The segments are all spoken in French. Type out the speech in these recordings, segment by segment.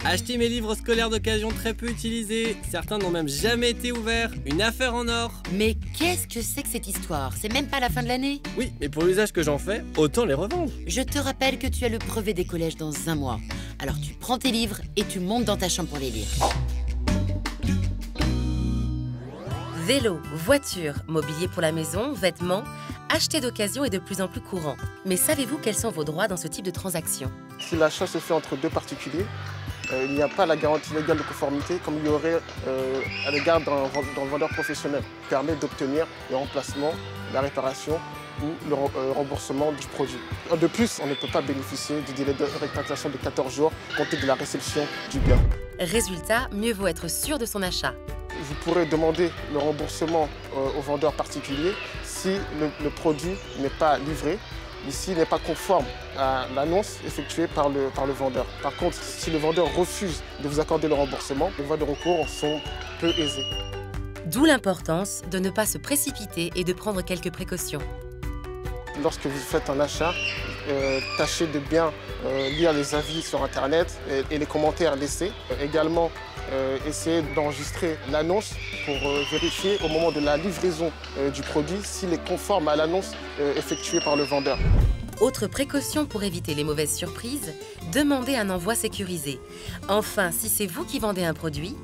Acheter mes livres scolaires d'occasion très peu utilisés, certains n'ont même jamais été ouverts, une affaire en or. Mais qu'est-ce que c'est que cette histoire? C'est même pas la fin de l'année. Oui, mais pour l'usage que j'en fais, autant les revendre. Je te rappelle que tu as le brevet des collèges dans 1 mois. Alors tu prends tes livres et tu montes dans ta chambre pour les lire. Vélo, voiture, mobilier pour la maison, vêtements, acheter d'occasion est de plus en plus courant. Mais savez-vous quels sont vos droits dans ce type de transaction? Si l'achat se fait entre 2 particuliers, il n'y a pas la garantie légale de conformité comme il y aurait à l'égard d'un vendeur professionnel. Il permet d'obtenir le remplacement, la réparation ou le remboursement du produit. De plus, on ne peut pas bénéficier du délai de rétractation de 14 jours compté de la réception du bien. Résultat, mieux vaut être sûr de son achat. Vous pourrez demander le remboursement au vendeur particulier si le produit n'est pas livré, ou s'il n'est pas conforme à l'annonce effectuée par le vendeur. Par contre, si le vendeur refuse de vous accorder le remboursement, les voies de recours sont peu aisées. D'où l'importance de ne pas se précipiter et de prendre quelques précautions. Lorsque vous faites un achat, tâchez de bien lire les avis sur Internet et les commentaires laissés. Également, essayez d'enregistrer l'annonce pour vérifier au moment de la livraison du produit s'il est conforme à l'annonce effectuée par le vendeur. Autre précaution pour éviter les mauvaises surprises, demandez un envoi sécurisé. Enfin, si c'est vous qui vendez un produit,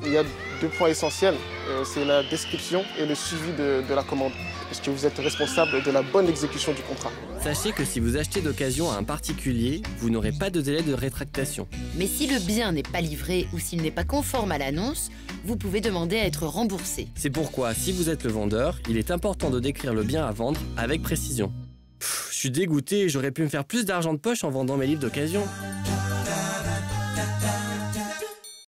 il y a 2 points essentiels, c'est la description et le suivi de la commande, puisque vous êtes responsable de la bonne exécution du contrat. Sachez que si vous achetez d'occasion à un particulier, vous n'aurez pas de délai de rétractation. Mais si le bien n'est pas livré ou s'il n'est pas conforme à l'annonce, vous pouvez demander à être remboursé. C'est pourquoi, si vous êtes le vendeur, il est important de décrire le bien à vendre avec précision. Je suis dégoûté, j'aurais pu me faire plus d'argent de poche en vendant mes livres d'occasion.